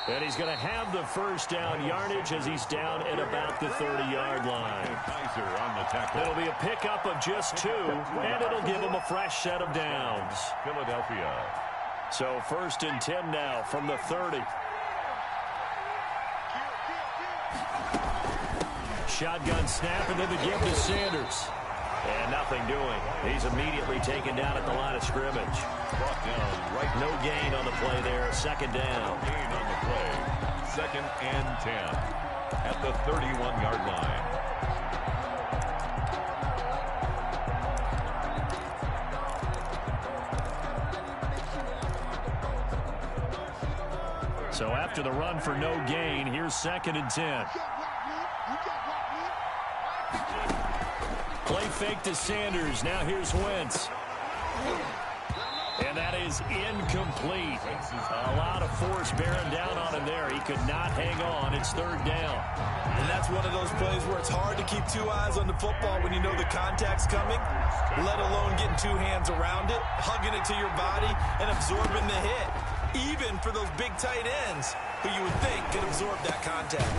And he's going to have the first down yardage as he's down at about the 30-yard line. It'll be a pickup of just 2, and it'll give him a fresh set of downs. Philadelphia. So 1st and 10 now from the 30. Shotgun snap, and then the give to Sanders. And nothing doing. He's immediately taken down at the line of scrimmage. Brought down right. No gain on the play there. 2nd down. No gain on the play. 2nd and 10 at the 31-yard line. So after the run for no gain, here's 2nd and 10. Play fake to Sanders. Now here's Wentz. And that is incomplete. A lot of force bearing down on him there. He could not hang on. It's 3rd down. And that's one of those plays where it's hard to keep 2 eyes on the football when you know the contact's coming, let alone getting 2 hands around it, hugging it to your body, and absorbing the hit. Even for those big tight ends who you would think could absorb that contact.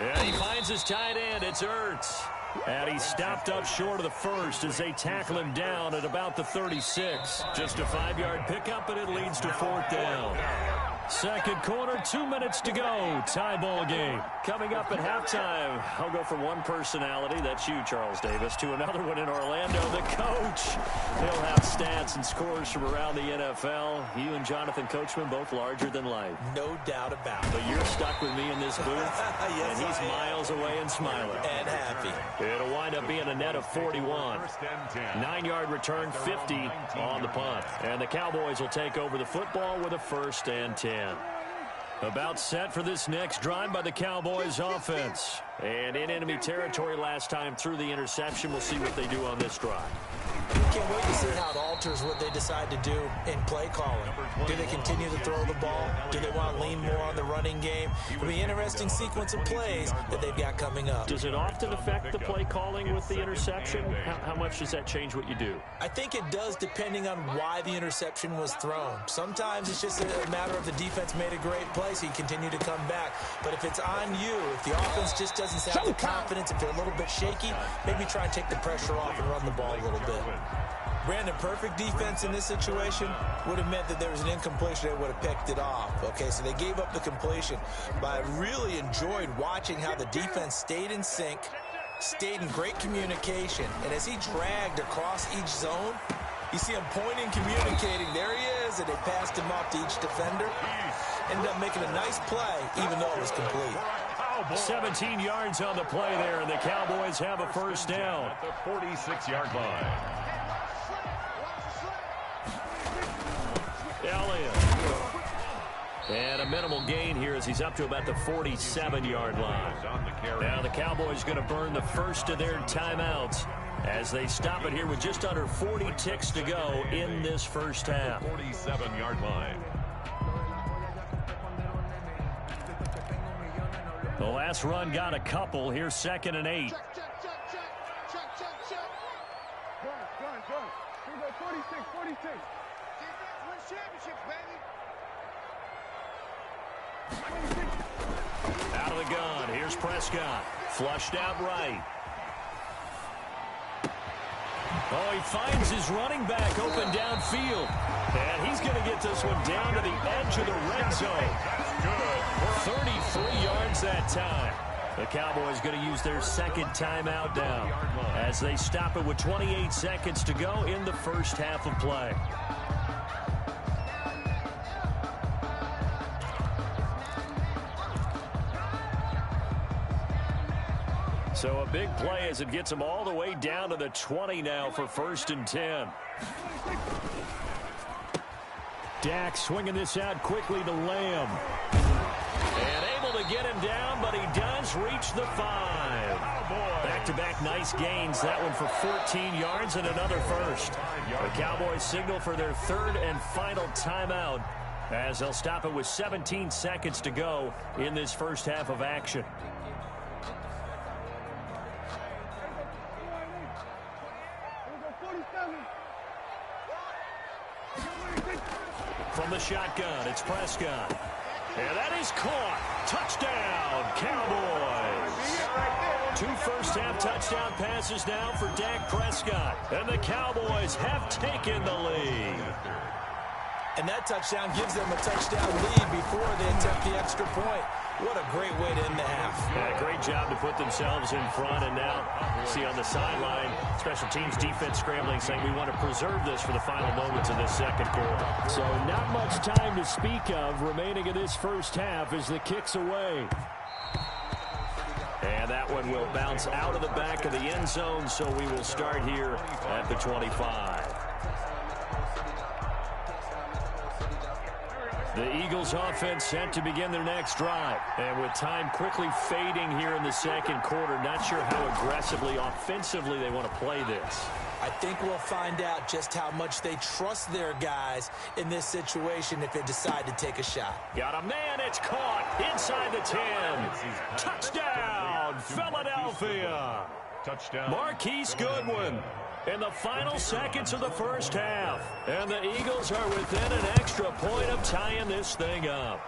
And he finds his tight end. It's Ertz. And he stopped up short of the first as they tackle him down at about the 36. Just a 5-yard pickup, and it leads to 4th down. 2nd quarter, 2 minutes to go. Tie ball game. Coming up at halftime, I'll go from one personality, that's you, Charles Davis, to another one in Orlando, the coach. He'll have stats and scores from around the NFL. You and Jonathan Coachman, both larger than life. No doubt about it. But you're stuck with me in this booth, yes, and he's miles away and smiling. And happy. It'll wind up being a net of 41. 9-yard return, 50 on the punt. And the Cowboys will take over the football with a 1st and 10. About set for this next drive by the Cowboys offense. And in enemy territory last time through the interception. We'll see what they do on this drive. Can't wait to see how it alters what they decide to do in play calling. Do they continue to throw the ball? Do they want to lean more on the running game? It'll be an interesting sequence of plays that they've got coming up. Does it often affect the play calling with the interception? How much does that change what you do? I think it does depending on why the interception was thrown. Sometimes it's just a matter of the defense made a great play, so you continue to come back. But if it's on you, if the offense just doesn't have the confidence, if they're a little bit shaky, maybe try and take the pressure off and run the ball a little bit. Brandon, perfect defense in this situation would have meant that there was an incompletion. They would have picked it off. Okay, so they gave up the completion. But I really enjoyed watching how the defense stayed in sync, stayed in great communication. And as he dragged across each zone, you see him pointing, communicating. There he is, and they passed him off to each defender. Ended up making a nice play, even though it was complete. 17 yards on the play there, and the Cowboys have a 1st down. At the 46-yard line. Elliott. And a minimal gain here as he's up to about the 47-yard line. Now the Cowboys going to burn the first of their timeouts as they stop it here with just under 40 ticks to go in this first half. 47-yard line. The last run got a couple. Here's 2nd and 8. Check. Here we go, 46. Defense wins championships, baby. Out of the gun. Here's Prescott. Flushed out right. Oh, he finds his running back open downfield. And he's going to get this one down to the edge of the red zone. 33 yards that time. The Cowboys going to use their 2nd timeout down as they stop it with 28 seconds to go in the first half of play. So a big play as it gets them all the way down to the 20 now for 1st and 10. Dak swinging this out quickly to Lamb. And able to get him down, but he does reach the 5. Back-to-back nice gains. That one for 14 yards and another first. The Cowboys signal for their 3rd and final timeout as they'll stop it with 17 seconds to go in this first half of action. From the shotgun, it's Prescott. And that is caught. Touchdown, Cowboys. 2 first-half touchdown passes now for Dak Prescott. And the Cowboys have taken the lead. And that touchdown gives them a touchdown lead before they attempt the extra point. What a great way to end the half. Yeah, great job to put themselves in front. And now, see on the sideline, special teams defense scrambling, saying we want to preserve this for the final moments of this second quarter. So not much time to speak of remaining in this first half as the kick's away. And that one will bounce out of the back of the end zone, so we will start here at the 25. The Eagles offense set to begin their next drive. And with time quickly fading here in the second quarter, not sure how aggressively, offensively they want to play this. I think we'll find out just how much they trust their guys in this situation if they decide to take a shot. Got a man, it's caught inside the 10. Touchdown, Philadelphia. Touchdown. Marquise Goodwin in the final seconds of the first half. And the Eagles are within an extra point of tying this thing up.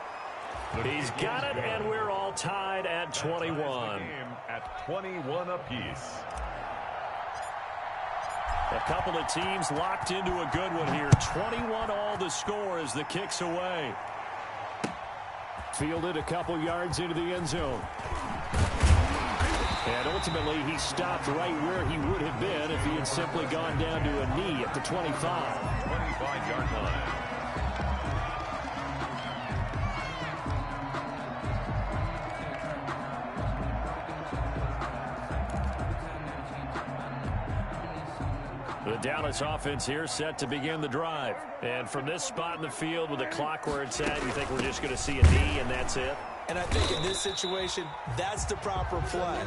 He's got it, and we're all tied at 21. At 21 apiece. A couple of teams locked into a good one here. 21 all the score as the kick's away. Fielded a couple yards into the end zone. And ultimately, he stopped right where he would have been if he had simply gone down to a knee at the 25. 25-yard line. The Dallas offense here set to begin the drive. And from this spot in the field with the clock where it's at, you think we're just going to see a knee and that's it? And I think in this situation, that's the proper play.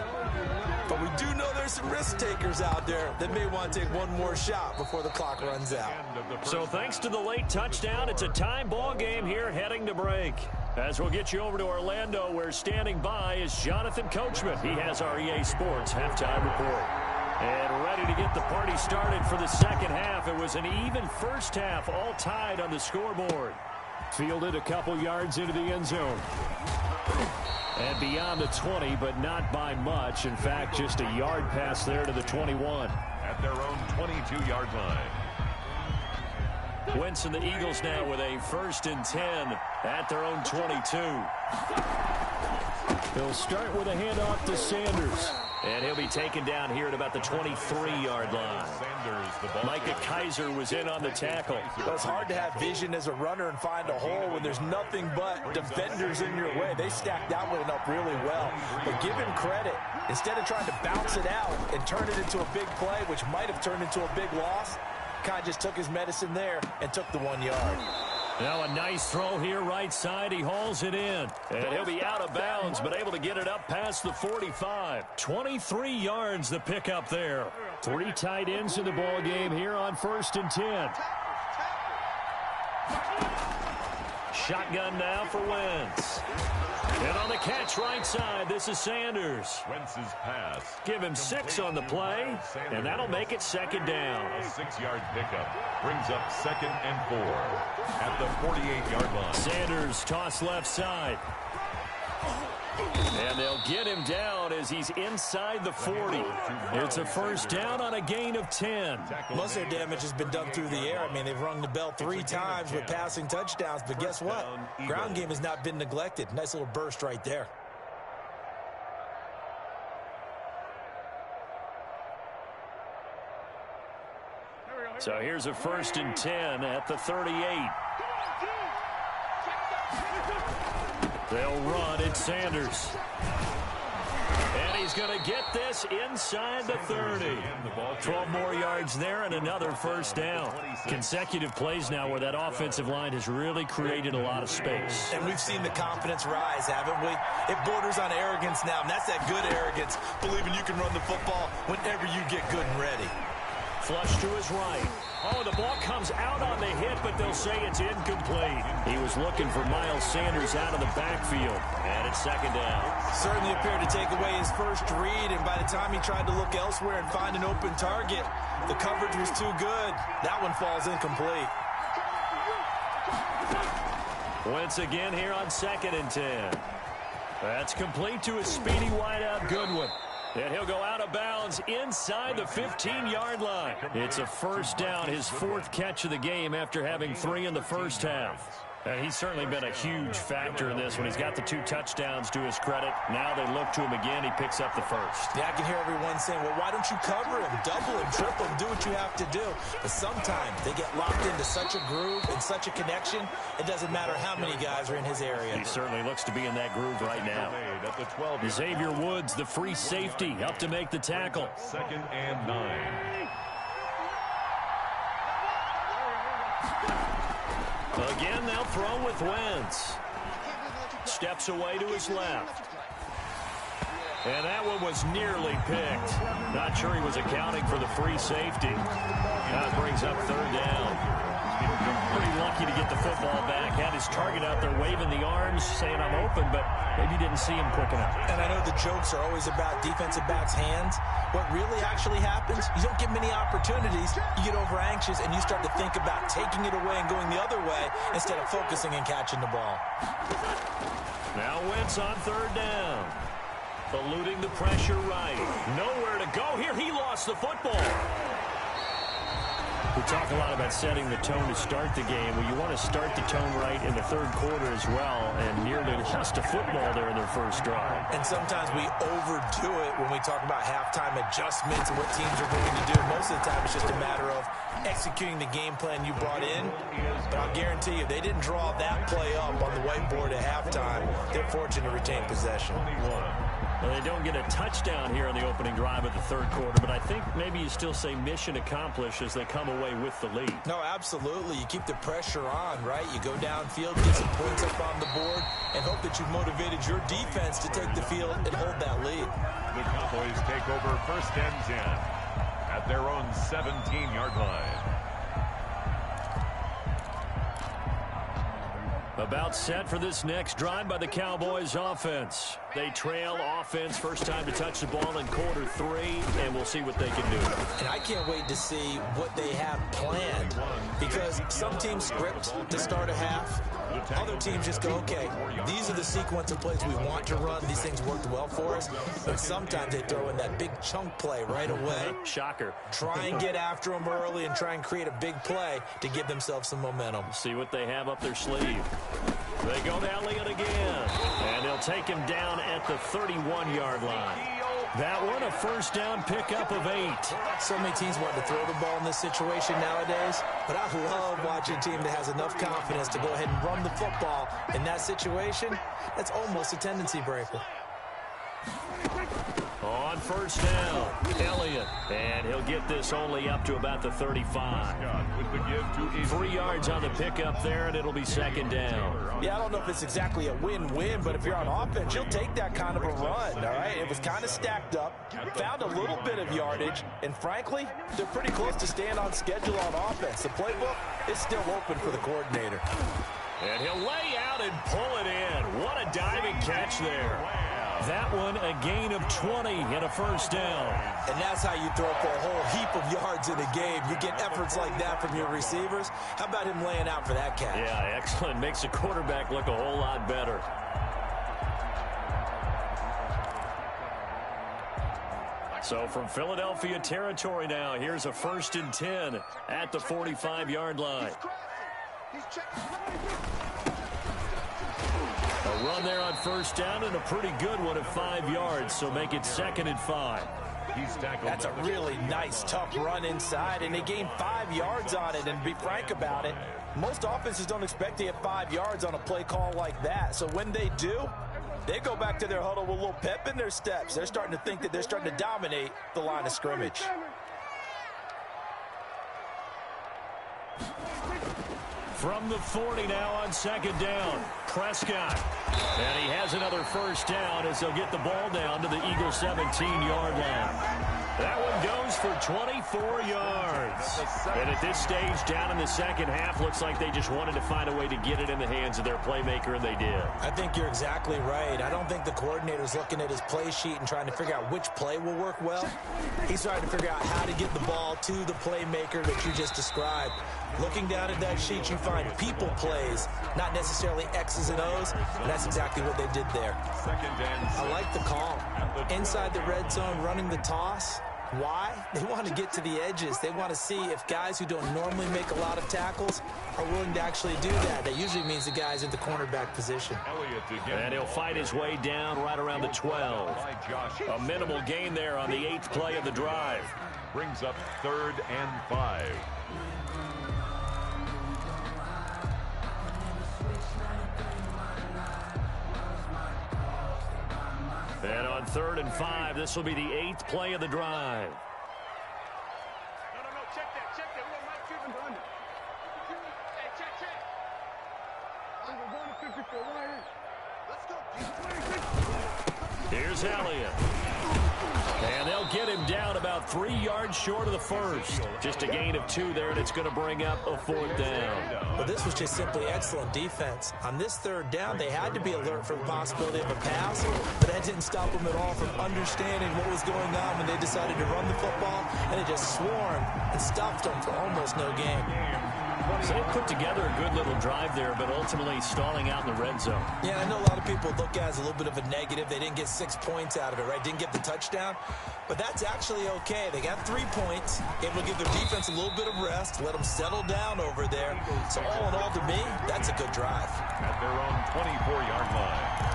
But we do know there's some risk takers out there that may want to take one more shot before the clock runs out. So thanks to the late touchdown, it's a time ball game here heading to break. As we'll get you over to Orlando, where standing by is Jonathan Coachman. He has our EA Sports halftime report. And ready to get the party started for the second half. It was an even first half, all tied on the scoreboard. Fielded a couple yards into the end zone. And beyond the 20, but not by much. In fact, just a yard pass there to the 21. At their own 22-yard line. Wentz and the Eagles now with a 1st and 10 at their own 22. They'll start with a handoff to Sanders. And he'll be taken down here at about the 23-yard line. Micah Kaiser was in on the tackle. Well, it's hard to have vision as a runner and find a hole when there's nothing but defenders in your way. They stacked that one up really well. But give him credit. Instead of trying to bounce it out and turn it into a big play, which might have turned into a big loss, kind of just took his medicine there and took the 1 yard. Now a nice throw here right side. He hauls it in. And he'll be out of bounds, but able to get it up past the 45. 23 yards the pickup there. 3 tight ends in the ball game here on 1st and 10. Shotgun now for Wentz. And on the catch right side, this is Sanders. Wentz's pass. Give him 6 on the play, and that'll make it second down. A 6-yard pickup brings up 2nd and 4 at the 48-yard line. Sanders toss left side. And they'll get him down as he's inside the 40. It's a first down on a gain of 10. Most of their damage has been done through the air. I mean, they've rung the bell 3 times with passing touchdowns. But guess what? Ground game has not been neglected. Nice little burst right there. So here's a 1st and 10 at the 38. They'll run it, Sanders. And he's going to get this inside the 30. 12 more yards there and another first down. Consecutive plays now where that offensive line has really created a lot of space. And we've seen the confidence rise, haven't we? It borders on arrogance now, and that's that good arrogance, believing you can run the football whenever you get good and ready. Flush to his right. Oh, the ball comes out on the hit, but they'll say it's incomplete. He was looking for Miles Sanders out of the backfield, and it's second down. Certainly appeared to take away his first read, and by the time he tried to look elsewhere and find an open target, the coverage was too good. That one falls incomplete. Wentz again here on 2nd and 10. That's complete to his speedy wideout Goodwin. And he'll go out of bounds inside the 15-yard line. It's a first down, his 4th catch of the game after having 3 in the first half. And he's certainly been a huge factor in this when he's got the 2 touchdowns to his credit. Now they look to him again. He picks up the first. Yeah, I can hear everyone saying, well, why don't you cover him, double him, triple him, do what you have to do. But sometimes they get locked into such a groove and such a connection, it doesn't matter how many guys are in his area. He certainly looks to be in that groove right now. Xavier Woods, the free safety, up to make the tackle. 2nd and 9. Again, they'll throw with Wentz. Steps away to his left. And that one was nearly picked. Not sure he was accounting for the free safety. That brings up 3rd down. Pretty lucky to get the football back. Had his target out there waving the arms, saying I'm open, but maybe didn't see him quick enough. And I know the jokes are always about defensive backs' hands. What really actually happens, you don't get many opportunities. You get over anxious and you start to think about taking it away and going the other way instead of focusing and catching the ball. Now Wentz on 3rd down. Eluding the pressure right. Nowhere to go here. He lost the football. We talk a lot about setting the tone to start the game. Well, you want to start the tone right in the 3rd quarter as well, and nearly lost a football there in their first drive. And sometimes we overdo it when we talk about halftime adjustments and what teams are going to do. Most of the time, it's just a matter of executing the game plan you brought in. But I'll guarantee you, they didn't draw that play up on the whiteboard at halftime. They're fortunate to retain possession. Well, they don't get a touchdown here in the opening drive of the 3rd quarter, but I think maybe you still say mission accomplished as they come away with the lead. No, absolutely. You keep the pressure on, right? You go downfield, get some points up on the board, and hope that you've motivated your defense to take the field and hold that lead. The Cowboys take over 1st and 10 at their own 17-yard line. About set for this next drive by the Cowboys offense. They trail offense, first time to touch the ball in quarter 3, and we'll see what they can do. And I can't wait to see what they have planned, because some teams script to start a half. Other teams just go, okay, these are the sequence of plays we want to run. These things worked well for us. But sometimes they throw in that big chunk play right away. Shocker. Try and get after them early and try and create a big play to give themselves some momentum. See what they have up their sleeve. They go to Elliott again. And they'll take him down at the 31-yard line. That one, a first down pickup of 8. So many teams want to throw the ball in this situation nowadays, but I love watching a team that has enough confidence to go ahead and run the football. In that situation, that's almost a tendency breaker. On first down, Elliott, and he'll get this only up to about the 35. 3 yards on the pickup there, and it'll be 2nd down. Yeah, I don't know if it's exactly a win-win, but if you're on offense, you'll take that kind of a run, all right? It was kind of stacked up, found a little bit of yardage, and frankly, they're pretty close to staying on schedule on offense. The playbook is still open for the coordinator. And he'll lay out and pull it in. What a diving catch there. That one, a gain of 20 and a first down. And that's how you throw for a whole heap of yards in a game. You get efforts like that from your receivers. How about him laying out for that catch? Yeah, excellent. Makes the quarterback look a whole lot better. So from Philadelphia territory now, here's a 1st and 10 at the 45-yard line. A run there on first down and a pretty good one of 5 yards, so make it 2nd and 5. That's a really nice, tough run inside, and they gained 5 yards on it. And to be frank about it, most offenses don't expect to get 5 yards on a play call like that. So when they do, they go back to their huddle with a little pep in their steps. They're starting to think that they're starting to dominate the line of scrimmage. From the 40 now on 2nd down, Prescott. And he has another first down as they'll get the ball down to the Eagles' 17-yard line. That one goes for 24 yards. And at this stage, down in the second half, looks like they just wanted to find a way to get it in the hands of their playmaker, and they did. I think you're exactly right. I don't think the coordinator's looking at his play sheet and trying to figure out which play will work well. He's trying to figure out how to get the ball to the playmaker that you just described. Looking down at that sheet, you find people plays, not necessarily X's and O's, and that's exactly what they did there. I like the call. Inside the red zone, running the toss. Why? They want to get to the edges. They want to see if guys who don't normally make a lot of tackles are willing to actually do that. That usually means the guy's in the cornerback position. And he'll fight his way down right around the 12. A minimal gain there on the 8th play of the drive. Brings up 3rd and 5. And on 3rd and 5, this will be the 8th play of the drive. No, check that. Who am I giving to under? Hey, check. Under 154, right here. Let's go. Here's Elliott. And they'll get him down about 3 yards short of the first. Just a gain of 2 there, and it's going to bring up a 4th down. Well, this was just simply excellent defense. On this 3rd down, they had to be alert for the possibility of a pass, but that didn't stop them at all from understanding what was going on when they decided to run the football, and it just swarmed and stopped them for almost no gain. So they put together a good little drive there, but ultimately stalling out in the red zone. Yeah, I know a lot of people look at it as a little bit of a negative. They didn't get 6 points out of it, right? Didn't get the touchdown. But that's actually okay. They got 3 points, able to give their defense a little bit of rest, let them settle down over there. So all in all, to me, that's a good drive. At their own 24-yard line.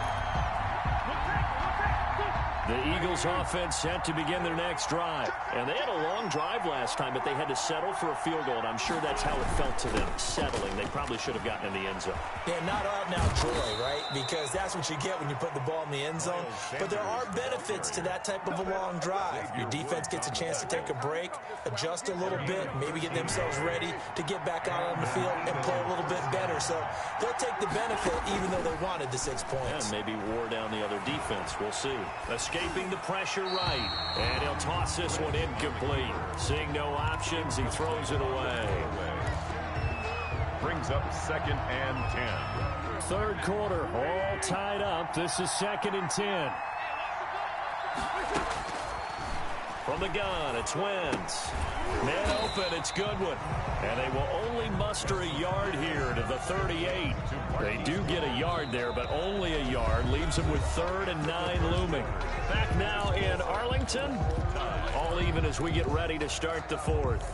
The Eagles offense set to begin their next drive. And they had a long drive last time, but they had to settle for a field goal, and I'm sure that's how it felt to them, settling. They probably should have gotten in the end zone. Yeah, not out now joy, right? Because that's what you get when you put the ball in the end zone. But there are benefits to that type of a long drive. Your defense gets a chance to take a break, adjust a little bit, maybe get themselves ready to get back out on the field and play a little bit better. So they'll take the benefit even though they wanted the 6 points. And maybe wore down the other defense. We'll see. Escaping the pressure right. And he'll toss this one incomplete. Seeing no options, he throws it away. Brings up 2nd and 10. 3rd quarter, all tied up. This is 2nd and 10. From the gun, it's Wentz. Man open, it's Goodwin. And they will only muster a yard here to the 38. They do get a yard there, but only a yard. Leaves them with 3rd and 9 looming. Back now in Arlington. All even as we get ready to start the 4th.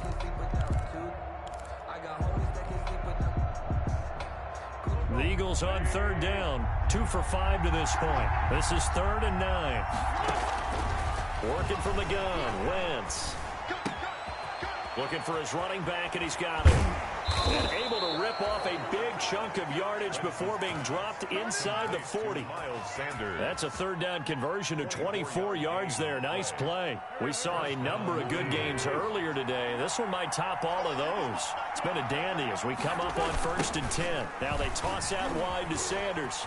The Eagles on 3rd down. 2 for 5 to this point. This is 3rd and 9. Working from the gun, Wentz. Looking for his running back, and he's got it. And able to rip off a big chunk of yardage before being dropped inside the 40. That's a 3rd down conversion of 24 yards there. Nice play. We saw a number of good games earlier today. This one might top all of those. It's been a dandy as we come up on 1st and 10. Now they toss out wide to Sanders.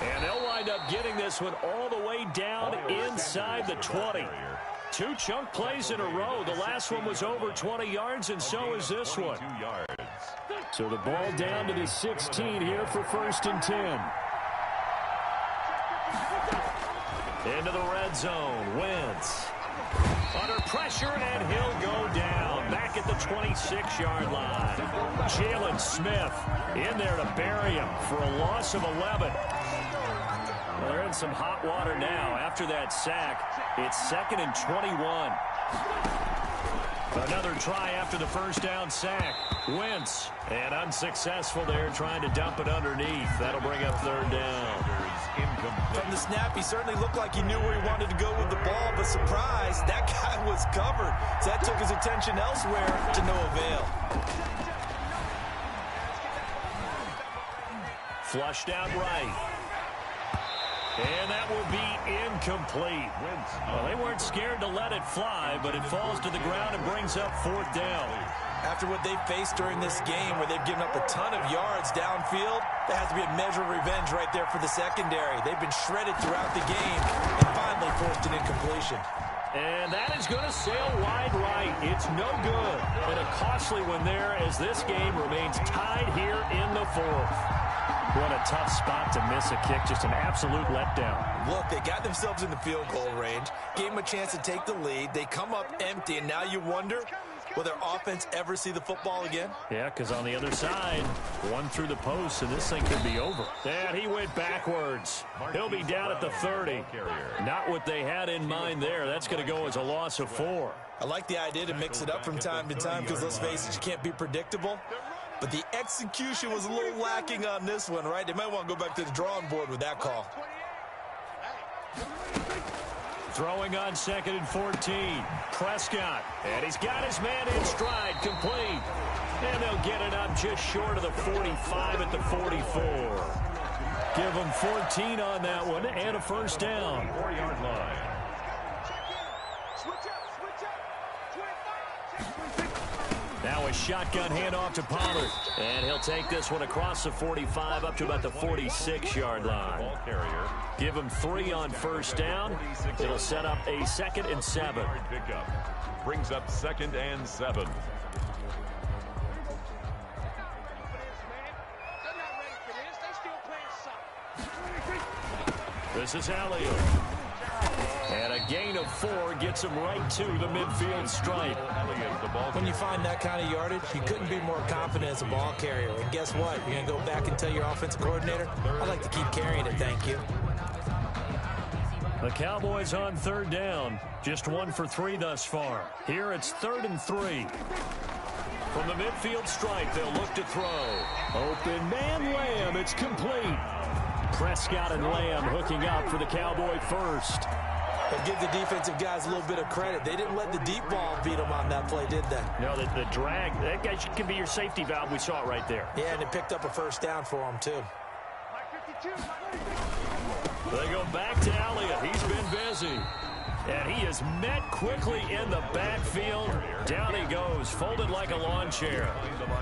And they'll wind up getting this one all the way down inside the 20. 2 chunk plays in a row. The last one was over 20 yards, and so is this one. So the ball down to the 16 here for 1st and 10. Into the red zone. Wentz. Under pressure, and he'll go down. Back at the 26-yard line. Jalen Smith in there to bury him for a loss of 11. Well, they're in some hot water now. After that sack, it's 2nd and 21. Another try after the 1st down sack. Wentz, and unsuccessful there, trying to dump it underneath. That'll bring up 3rd down. From the snap, he certainly looked like he knew where he wanted to go with the ball, but surprise, that guy was covered. So that took his attention elsewhere to no avail. Flushed out right. And that will be incomplete. Well, they weren't scared to let it fly, but it falls to the ground and brings up 4th down. After what they've faced during this game where they've given up a ton of yards downfield, there has to be a measure of revenge right there for the secondary. They've been shredded throughout the game and finally forced an incompletion. And that is going to sail wide right. It's no good. And a costly one there as this game remains tied here in the 4th. What a tough spot to miss a kick. Just an absolute letdown. Look, they got themselves in the field goal range, gave them a chance to take the lead. They come up empty, and now you wonder, will their offense ever see the football again? Yeah, because on the other side, one through the post, and this thing could be over. And he went backwards. He'll be down at the 30. Not what they had in mind there. That's going to go as a loss of 4. I like the idea to mix it up from time to time because, let's face it, you can't be predictable. But the execution was a little lacking on this one, right? They might want to go back to the drawing board with that call. Throwing on 2nd and 14. Prescott. And he's got his man in stride, complete. And they'll get it up just short of the 45 at the 44. Give them 14 on that one and a first down. 4-yard line. Now a shotgun handoff to Pollard. And he'll take this one across the 45 up to about the 46-yard line. Ball carrier. Give him 3 on first down. It'll set up a 2nd and 7. Pickup. Brings up 2nd and 7. This is Elliott. And a gain of 4 gets him right to the midfield stripe. When you find that kind of yardage, you couldn't be more confident as a ball carrier. And guess what? You're going to go back and tell your offensive coordinator, I'd like to keep carrying it, thank you. The Cowboys on 3rd down. Just 1 for 3 thus far. Here it's 3rd and 3. From the midfield stripe, they'll look to throw. Open man Lamb. It's complete. Prescott and Lamb hooking up for the Cowboy first. But give the defensive guys a little bit of credit. They didn't let the deep ball beat them on that play, did they? No, the drag, that guy can be your safety valve. We saw it right there. Yeah, and it picked up a first down for them, too. They go back to Elliott. He's been busy. And he is met quickly in the backfield. Down he goes, folded like a lawn chair.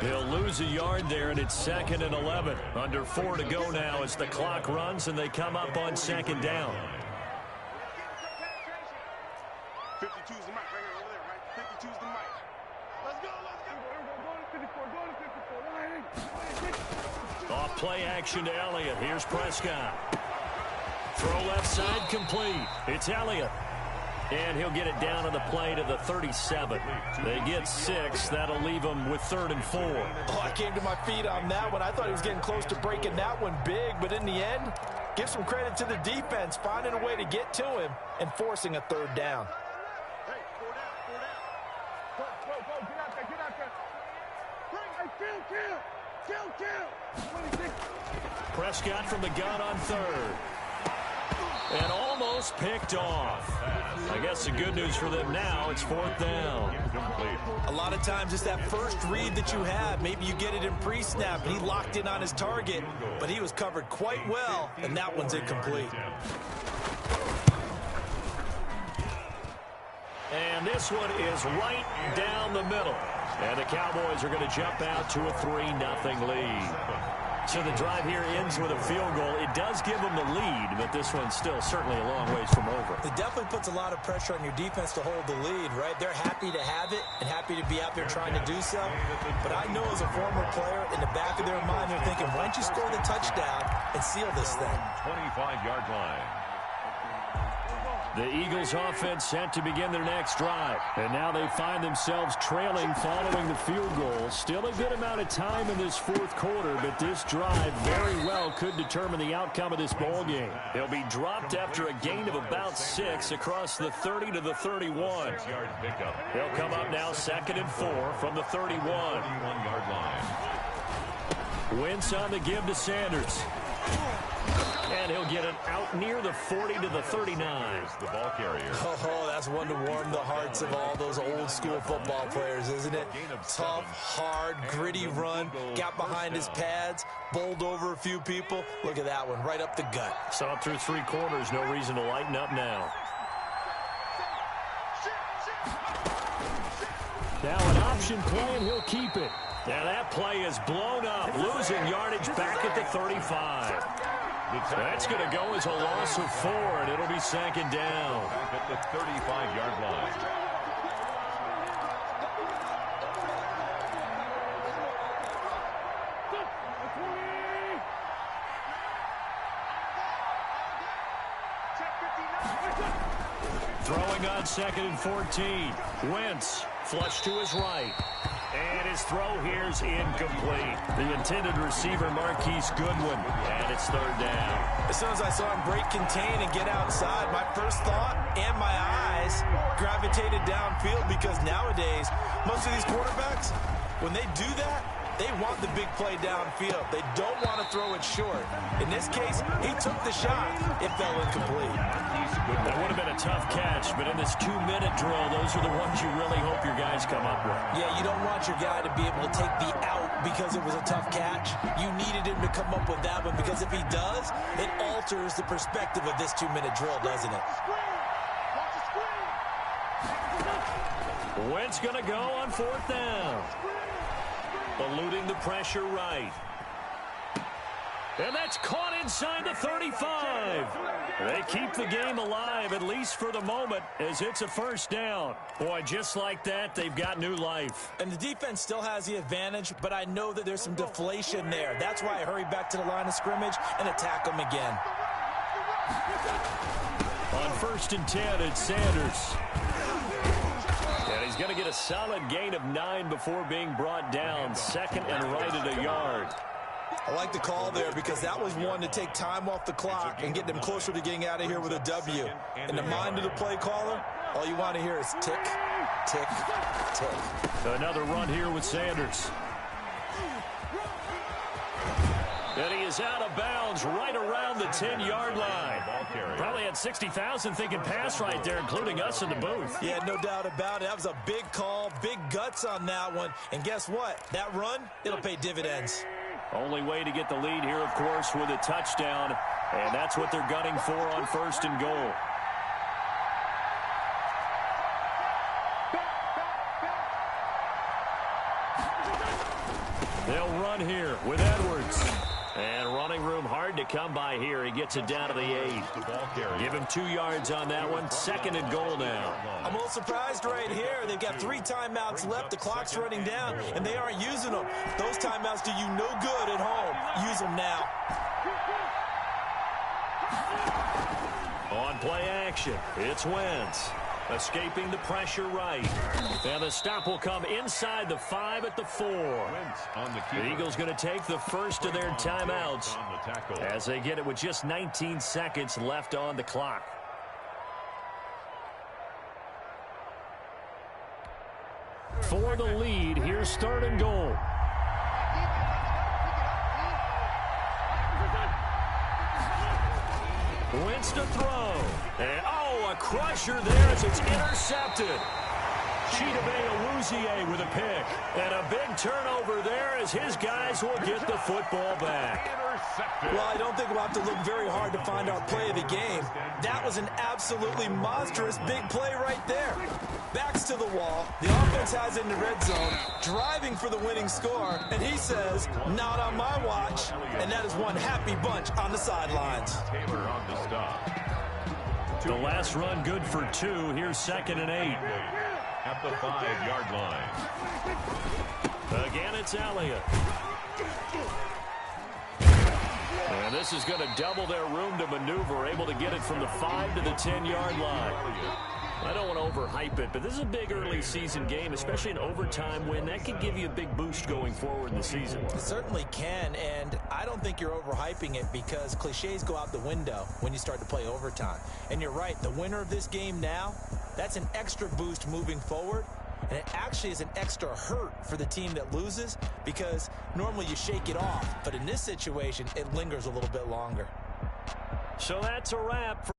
They'll lose a yard there, and it's 2nd and 11. Under 4 to go now as the clock runs, and they come up on 2nd down. 52's the mic right here over there, right? 52's the mic. Let's go, let's go. Go to 54, Off play action to Elliott. Here's Prescott. Throw left side complete. It's Elliott. And he'll get it down on the play to the 37. They get 6. That'll leave them with 3rd and 4. Oh, I came to my feet on that one. I thought he was getting close to breaking that one big, but in the end, give some credit to the defense, finding a way to get to him and forcing a 3rd down. Hey, 4 down, 4 down. Go, get out there. Bring, hey, kill. 26. Prescott from the gun on 3rd. And almost picked off. I guess the good news for them now, it's 4th down. A lot of times it's that first read that you have. Maybe you get it in pre-snap, and he locked in on his target, but he was covered quite well, and that one's incomplete. And this one is right down the middle. And the Cowboys are going to jump out to a 3-0 lead. So the drive here ends with a field goal. It does give them the lead, but this one's still certainly a long ways from over. It definitely puts a lot of pressure on your defense to hold the lead, right? They're happy to have it and happy to be out there trying to do so. But I know as a former player, in the back of their mind, they're thinking, why don't you score the touchdown and seal this thing? 25-yard line. The Eagles offense set to begin their next drive. And now they find themselves trailing following the field goal. Still a good amount of time in this 4th quarter, but this drive very well could determine the outcome of this ball game. They'll be dropped after a gain of about 6 across the 30 to the 31. They'll come up now 2nd and 4 from the 31. 31-yard line. Wentz on the give to Sanders. And he'll get it out near the 40 to the 39. The ball carrier. Oh, that's one to warm the hearts of all those old school football players, isn't it? Tough, hard, gritty run. Got behind his pads, bowled over a few people. Look at that one, right up the gut. Saw it through 3 quarters. No reason to lighten up now. Now an option play, and he'll keep it. Now that play is blown up, losing yardage back at the 35. That's going to go as a loss of 4, and it'll be 2nd down. Back at the 35-yard line. Throwing on 2nd and 14. Wentz flush to his right. And his throw here's incomplete. The intended receiver, Marquise Goodwin. And it's 3rd down. As soon as I saw him break contain and get outside, my first thought and my eyes gravitated downfield, because nowadays, most of these quarterbacks, when they do that, they want the big play downfield. They don't want to throw it short. In this case, he took the shot. It fell incomplete. That would have been a tough catch, but in this 2-minute drill, those are the ones you really hope your guys come up with. Yeah, you don't want your guy to be able to take the out because it was a tough catch. You needed him to come up with that one, because if he does, it alters the perspective of this 2-minute drill, doesn't it? Wentz going to go on 4th down. Eluding the pressure right. And that's caught inside the 35. They keep the game alive, at least for the moment, as it's a 1st down. Boy, just like that, they've got new life. And the defense still has the advantage, but I know that there's some deflation there. That's why I hurry back to the line of scrimmage and attack them again. On 1st and 10, it's Sanders. And he's going to get a solid gain of 9 before being brought down. 2nd and right at a yard. I like the call there, because that was one to take time off the clock and get them closer to getting out of here with a W. In the mind of the play caller, all you want to hear is tick, tick, tick. Another run here with Sanders. And he is out of bounds right around the 10-yard line. Probably had 60,000 thinking pass right there, including us in the booth. Yeah, no doubt about it. That was a big call, big guts on that one. And guess what? That run, it'll pay dividends. Only way to get the lead here, of course, with a touchdown. And that's what they're gunning for on 1st and goal. They'll run here with Edwards. And running room hard to come by here. He gets it down to the 8. Give him 2 yards on that one. 2nd and goal now. I'm a little surprised right here. They've got 3 timeouts left. The clock's running down, and they aren't using them. Those timeouts do you no good at home. Use them now. On play action, it's Wentz. Escaping the pressure right. And the stop will come inside the 5 at the 4. The Eagles going to take the first of their timeouts as they get it with just 19 seconds left on the clock. For the lead, here's 3rd and goal. Wentz to throw. And, a crusher there as it's intercepted. Chidobe Awuzie with a pick. And a big turnover there as his guys will get the football back. Well, I don't think we'll have to look very hard to find our play of the game. That was an absolutely monstrous big play right there. Backs to the wall. The offense has it in the red zone, driving for the winning score. And he says, not on my watch. And that is one happy bunch on the sidelines. Taylor on the stop. The last run good for 2. Here's 2nd and 8. At the 5-yard line. Again, it's Elliott. And this is going to double their room to maneuver, able to get it from the 5 to the 10-yard line. I don't want to overhype it, but this is a big early season game, especially an overtime win. That could give you a big boost going forward in the season. It certainly can, and I don't think you're overhyping it, because cliches go out the window when you start to play overtime. And you're right, the winner of this game now, that's an extra boost moving forward. And it actually is an extra hurt for the team that loses, because normally you shake it off. But in this situation, it lingers a little bit longer. So that's a wrap.